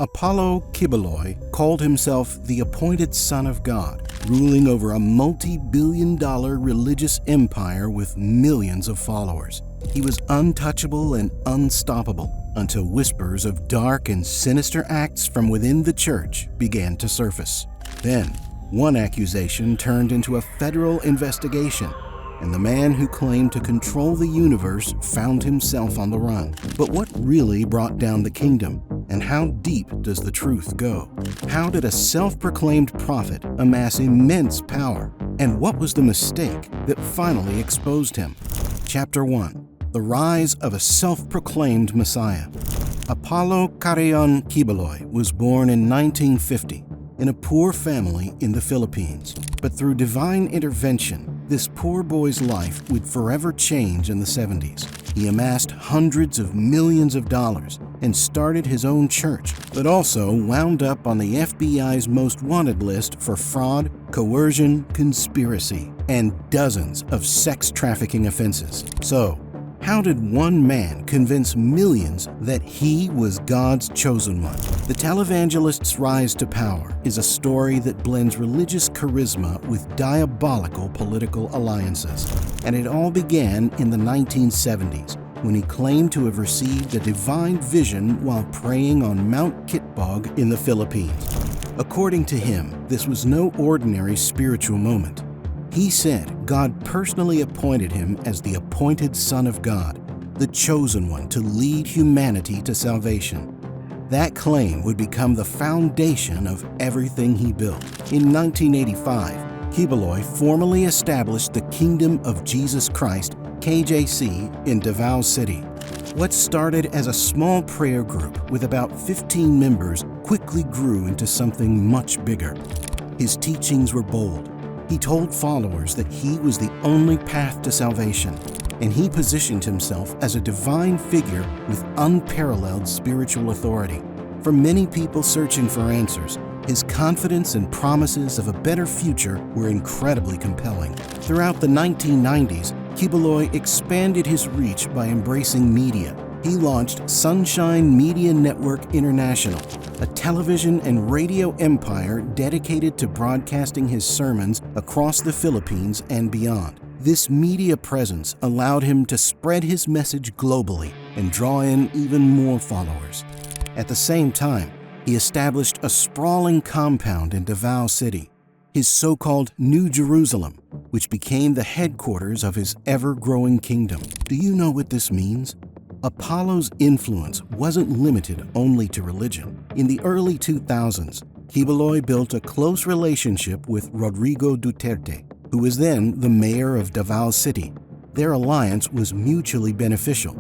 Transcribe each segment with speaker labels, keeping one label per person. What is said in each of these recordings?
Speaker 1: Apollo Quiboloy called himself the appointed son of God, ruling over a multi-billion-dollar religious empire with millions of followers. He was untouchable and unstoppable until whispers of dark and sinister acts from within the church began to surface. Then, one accusation turned into a federal investigation, and the man who claimed to control the universe found himself on the run. But what really brought down the kingdom? And how deep does the truth go? How did a self-proclaimed prophet amass immense power? And what was the mistake that finally exposed him? Chapter 1. The Rise of a Self-Proclaimed Messiah. Apollo Carreon Quiboloy was born in 1950 in a poor family in the Philippines. But through divine intervention, this poor boy's life would forever change in the 70s. He amassed hundreds of millions of dollars and started his own church, but also wound up on the FBI's most wanted list for fraud, coercion, conspiracy, and dozens of sex trafficking offenses. So, how did one man convince millions that he was God's chosen one? The televangelist's rise to power is a story that blends religious charisma with diabolical political alliances. And it all began in the 1970s, when he claimed to have received a divine vision while praying on Mount Kitbog in the Philippines. According to him, this was no ordinary spiritual moment. He said God personally appointed him as the appointed Son of God, the chosen one to lead humanity to salvation. That claim would become the foundation of everything he built. In 1985, Kibbeloy formally established the Kingdom of Jesus Christ, KJC, in Davao City. What started as a small prayer group with about 15 members quickly grew into something much bigger. His teachings were bold. He told followers that he was the only path to salvation, and he positioned himself as a divine figure with unparalleled spiritual authority. For many people searching for answers, his confidence and promises of a better future were incredibly compelling. Throughout the 1990s, Kibbeloy expanded his reach by embracing media. He launched Sunshine Media Network International, a television and radio empire dedicated to broadcasting his sermons across the Philippines and beyond. This media presence allowed him to spread his message globally and draw in even more followers. At the same time, he established a sprawling compound in Davao City, his so-called New Jerusalem, which became the headquarters of his ever-growing kingdom. Do you know what this means? Apollo's influence wasn't limited only to religion. In the early 2000s, Kibbeloy built a close relationship with Rodrigo Duterte, who was then the mayor of Davao City. Their alliance was mutually beneficial.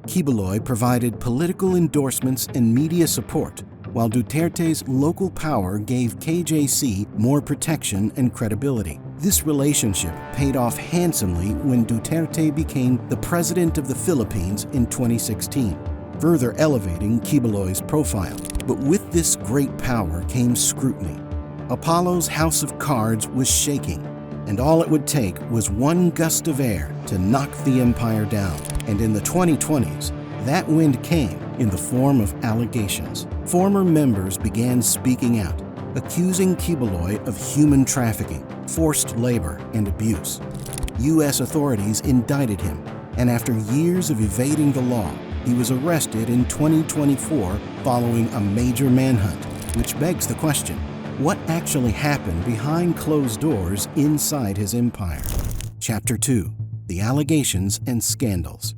Speaker 1: Kibbeloy provided political endorsements and media support, while Duterte's local power gave KJC more protection and credibility. This relationship paid off handsomely when Duterte became the president of the Philippines in 2016, further elevating Kibbeloy's profile. But with this great power came scrutiny. Apollo's house of cards was shaking, and all it would take was one gust of air to knock the empire down. And in the 2020s, that wind came in the form of allegations. Former members began speaking out, accusing Kibbeloy of human trafficking, forced labor, and abuse. U.S. authorities indicted him, and after years of evading the law, he was arrested in 2024 following a major manhunt, which begs the question, what actually happened behind closed doors inside his empire? Chapter 2. The Allegations and Scandals.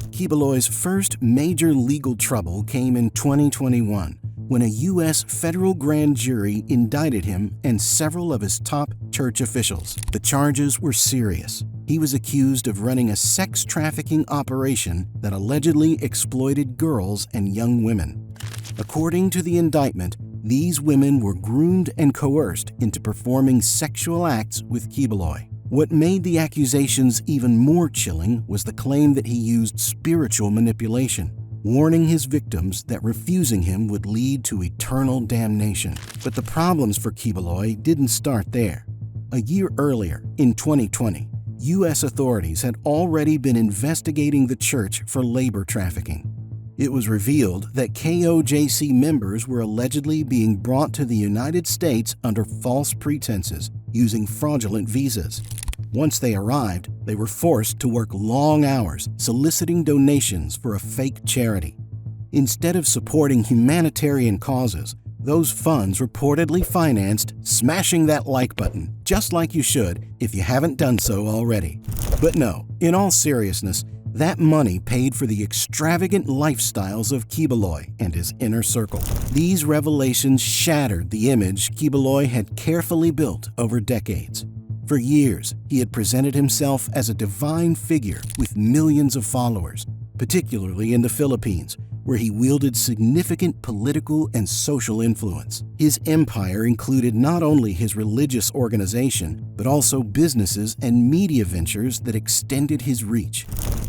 Speaker 1: Kibbeloy's first major legal trouble came in 2021 when a U.S. federal grand jury indicted him and several of his top church officials. The charges were serious. He was accused of running a sex trafficking operation that allegedly exploited girls and young women. According to the indictment, these women were groomed and coerced into performing sexual acts with Kibbeloy. What made the accusations even more chilling was the claim that he used spiritual manipulation, warning his victims that refusing him would lead to eternal damnation. But the problems for Kibbeloy didn't start there. A year earlier, in 2020, U.S. authorities had already been investigating the church for labor trafficking. It was revealed that KOJC members were allegedly being brought to the United States under false pretenses, using fraudulent visas. Once they arrived, they were forced to work long hours soliciting donations for a fake charity. Instead of supporting humanitarian causes, those funds reportedly financed smashing that like button, just like you should if you haven't done so already. But no, in all seriousness, that money paid for the extravagant lifestyles of Kibbeloy and his inner circle. These revelations shattered the image Kibbeloy had carefully built over decades. For years, he had presented himself as a divine figure with millions of followers, particularly in the Philippines, where he wielded significant political and social influence. His empire included not only his religious organization, but also businesses and media ventures that extended his reach.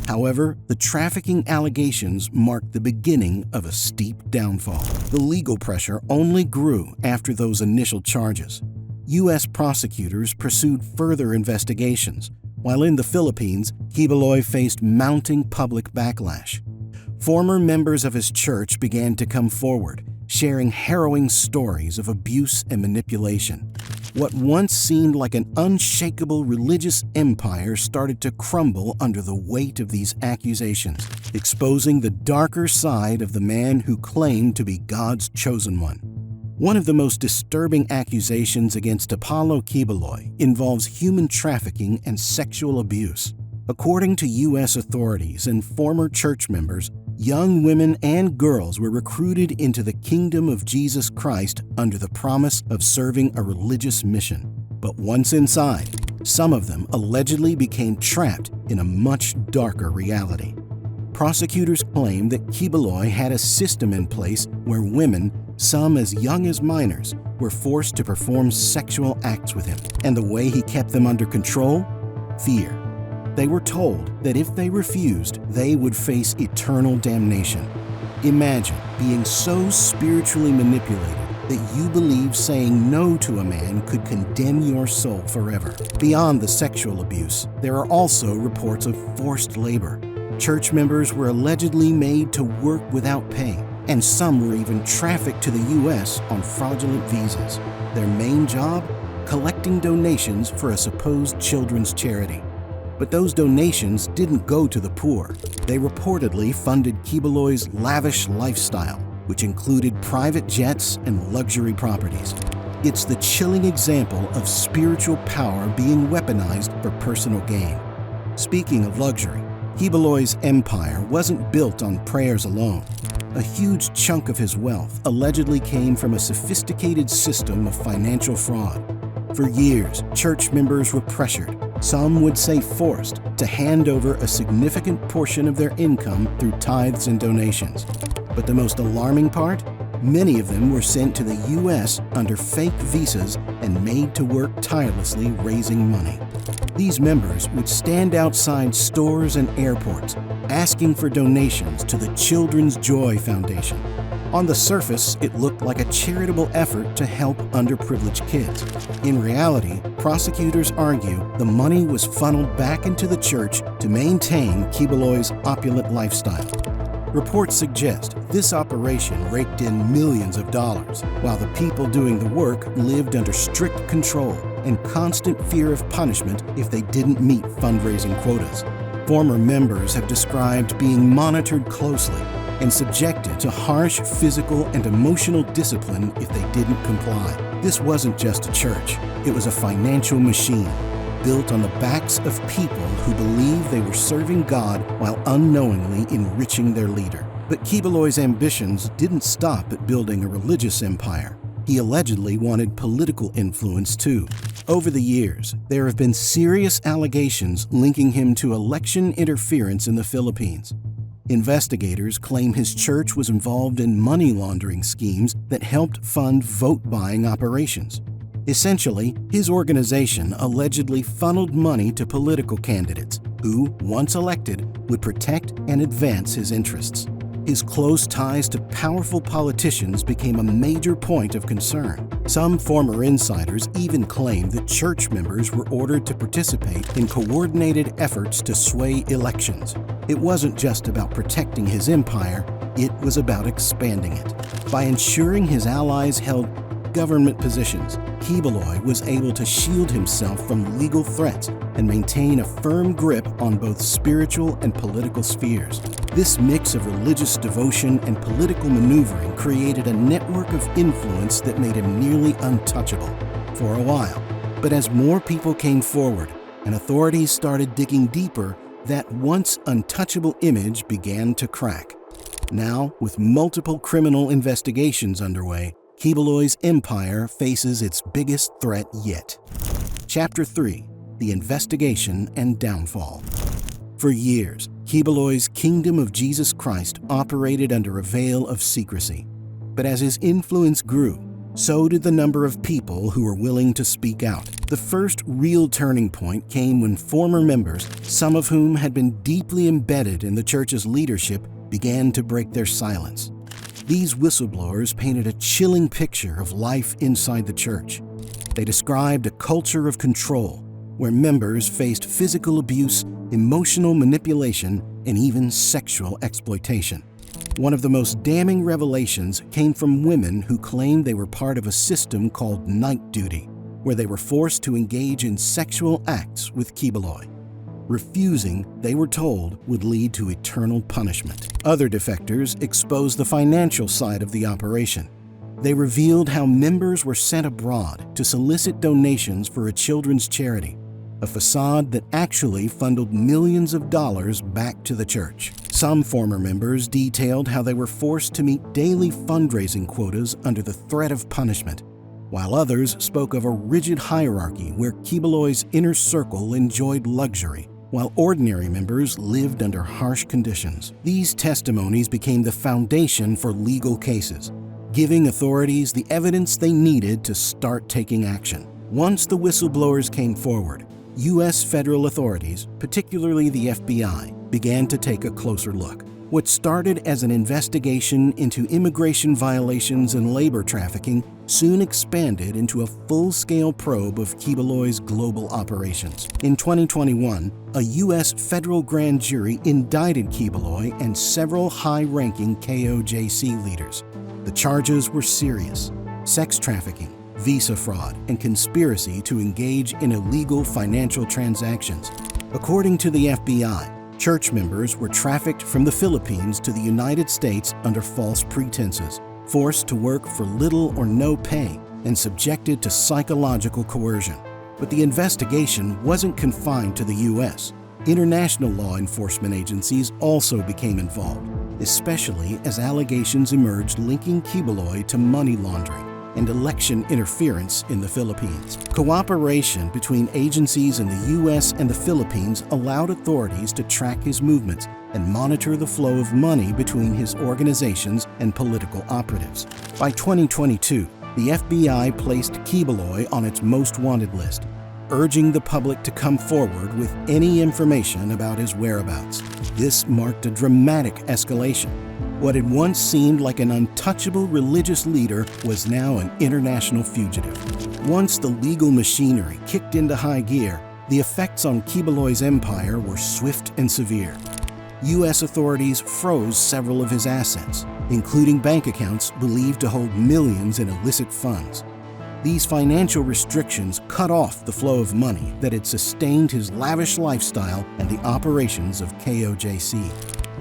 Speaker 1: However, the trafficking allegations marked the beginning of a steep downfall. The legal pressure only grew after those initial charges. U.S. prosecutors pursued further investigations, while in the Philippines, Kibbeloy faced mounting public backlash. Former members of his church began to come forward, sharing harrowing stories of abuse and manipulation. What once seemed like an unshakable religious empire started to crumble under the weight of these accusations, exposing the darker side of the man who claimed to be God's chosen one. One of the most disturbing accusations against Apollo Quiboloy involves human trafficking and sexual abuse. According to U.S. authorities and former church members, young women and girls were recruited into the kingdom of Jesus Christ under the promise of serving a religious mission. But once inside, some of them allegedly became trapped in a much darker reality. Prosecutors claim that Kibbeloy had a system in place where women, some as young as minors, were forced to perform sexual acts with him. And the way he kept them under control? Fear. They were told that if they refused, they would face eternal damnation. Imagine being so spiritually manipulated that you believe saying no to a man could condemn your soul forever. Beyond the sexual abuse, there are also reports of forced labor. Church members were allegedly made to work without pay, and some were even trafficked to the U.S. on fraudulent visas. Their main job? Collecting donations for a supposed children's charity. But those donations didn't go to the poor. They reportedly funded Kibbeloy's lavish lifestyle, which included private jets and luxury properties. It's the chilling example of spiritual power being weaponized for personal gain. Speaking of luxury, Kibbeloy's empire wasn't built on prayers alone. A huge chunk of his wealth allegedly came from a sophisticated system of financial fraud. For years, church members were pressured, some would say forced, to hand over a significant portion of their income through tithes and donations. But the most alarming part? Many of them were sent to the U.S. under fake visas and made to work tirelessly raising money. These members would stand outside stores and airports, asking for donations to the Children's Joy Foundation. On the surface, it looked like a charitable effort to help underprivileged kids. In reality, prosecutors argue the money was funneled back into the church to maintain Kibbeloy's opulent lifestyle. Reports suggest this operation raked in millions of dollars, while the people doing the work lived under strict control and constant fear of punishment if they didn't meet fundraising quotas. Former members have described being monitored closely and subjected to harsh physical and emotional discipline if they didn't comply. This wasn't just a church, it was a financial machine built on the backs of people who believed they were serving God while unknowingly enriching their leader. But Kibbeloy's ambitions didn't stop at building a religious empire. He allegedly wanted political influence too. Over the years, there have been serious allegations linking him to election interference in the Philippines. Investigators claim his church was involved in money laundering schemes that helped fund vote-buying operations. Essentially, his organization allegedly funneled money to political candidates who, once elected, would protect and advance his interests. His close ties to powerful politicians became a major point of concern. Some former insiders even claimed that church members were ordered to participate in coordinated efforts to sway elections. It wasn't just about protecting his empire, It was about expanding it. By ensuring his allies held government positions, Kibbeloy was able to shield himself from legal threats and maintain a firm grip on both spiritual and political spheres. This mix of religious devotion and political maneuvering created a network of influence that made him nearly untouchable for a while. But as more people came forward and authorities started digging deeper, that once untouchable image began to crack. Now, with multiple criminal investigations underway, Kibbeloy's empire faces its biggest threat yet. Chapter 3: The Investigation and Downfall. For years, Kibbeloy's Kingdom of Jesus Christ operated under a veil of secrecy. But as his influence grew, so did the number of people who were willing to speak out. The first real turning point came when former members, some of whom had been deeply embedded in the church's leadership, began to break their silence. These whistleblowers painted a chilling picture of life inside the church. They described a culture of control, where members faced physical abuse, emotional manipulation, and even sexual exploitation. One of the most damning revelations came from women who claimed they were part of a system called night duty, where they were forced to engage in sexual acts with Kibbeloy. Refusing, they were told, would lead to eternal punishment. Other defectors exposed the financial side of the operation. They revealed how members were sent abroad to solicit donations for a children's charity, a facade that actually funneled millions of dollars back to the church. Some former members detailed how they were forced to meet daily fundraising quotas under the threat of punishment, while others spoke of a rigid hierarchy where Kibbeloy's inner circle enjoyed luxury, while ordinary members lived under harsh conditions. These testimonies became the foundation for legal cases, giving authorities the evidence they needed to start taking action. Once the whistleblowers came forward, U.S. federal authorities, particularly the FBI, began to take a closer look. What started as an investigation into immigration violations and labor trafficking soon expanded into a full-scale probe of Kibbeloy's global operations. In 2021, a U.S. federal grand jury indicted Kibbeloy and several high-ranking KOJC leaders. The charges were serious: sex trafficking, visa fraud, and conspiracy to engage in illegal financial transactions. According to the FBI, church members were trafficked from the Philippines to the United States under false pretenses, forced to work for little or no pay, and subjected to psychological coercion. But the investigation wasn't confined to the U.S. International law enforcement agencies also became involved, especially as allegations emerged linking Kibbeloy to money laundering and election interference in the Philippines. Cooperation between agencies in the U.S. and the Philippines allowed authorities to track his movements and monitor the flow of money between his organizations and political operatives. By 2022, the FBI placed Kibbeloy on its most wanted list, urging the public to come forward with any information about his whereabouts. This marked a dramatic escalation. What had once seemed like an untouchable religious leader was now an international fugitive. Once the legal machinery kicked into high gear, the effects on Kibbeloy's empire were swift and severe. U.S. authorities froze several of his assets, including bank accounts believed to hold millions in illicit funds. These financial restrictions cut off the flow of money that had sustained his lavish lifestyle and the operations of KOJC.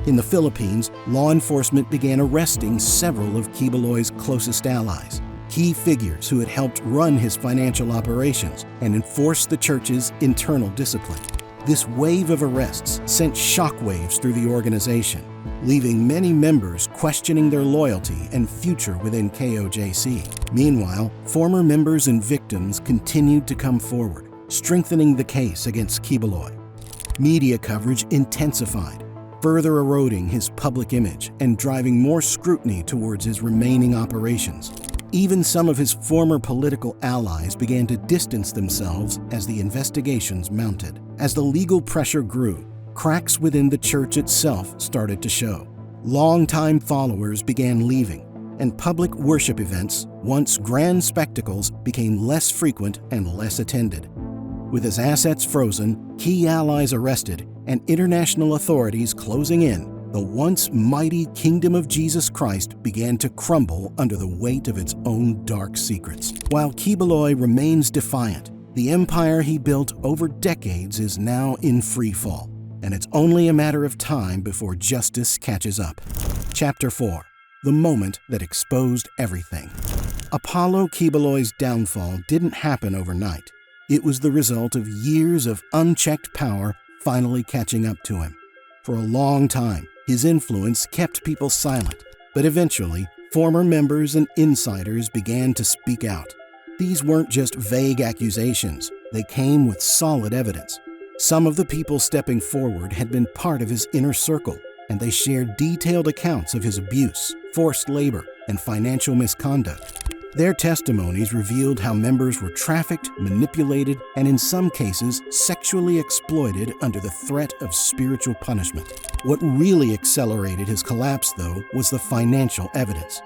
Speaker 1: In the Philippines, law enforcement began arresting several of Kibbeloy's closest allies, key figures who had helped run his financial operations and enforce the church's internal discipline. This wave of arrests sent shockwaves through the organization, leaving many members questioning their loyalty and future within KOJC. Meanwhile, former members and victims continued to come forward, strengthening the case against Kibbeloy. Media coverage intensified, further eroding his public image and driving more scrutiny towards his remaining operations. Even some of his former political allies began to distance themselves as the investigations mounted. As the legal pressure grew, cracks within the church itself started to show. Longtime followers began leaving, and public worship events, once grand spectacles, became less frequent and less attended. With his assets frozen, key allies arrested, and international authorities closing in, the once mighty kingdom of Jesus Christ began to crumble under the weight of its own dark secrets. While Kibbeloy remains defiant, the empire he built over decades is now in free fall, and it's only a matter of time before justice catches up. Chapter 4. The moment that exposed everything. Apollo Quiboloy's downfall didn't happen overnight. It was the result of years of unchecked power finally catching up to him. For a long time, his influence kept people silent, but eventually, former members and insiders began to speak out. These weren't just vague accusations, they came with solid evidence. Some of the people stepping forward had been part of his inner circle, and they shared detailed accounts of his abuse, forced labor, and financial misconduct. Their testimonies revealed how members were trafficked, manipulated, and in some cases, sexually exploited under the threat of spiritual punishment. What really accelerated his collapse, though, was the financial evidence.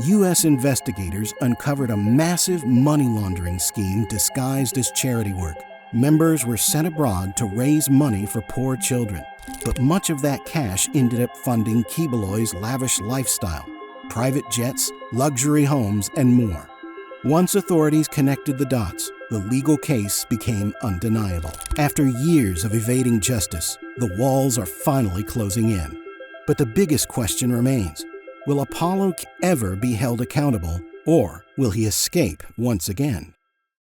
Speaker 1: U.S. investigators uncovered a massive money laundering scheme disguised as charity work. Members were sent abroad to raise money for poor children, but much of that cash ended up funding Kibbeloy's lavish lifestyle. Private jets, luxury homes, and more. Once authorities connected the dots, the legal case became undeniable. After years of evading justice, the walls are finally closing in. But the biggest question remains: will Apollo ever be held accountable, or will he escape once again?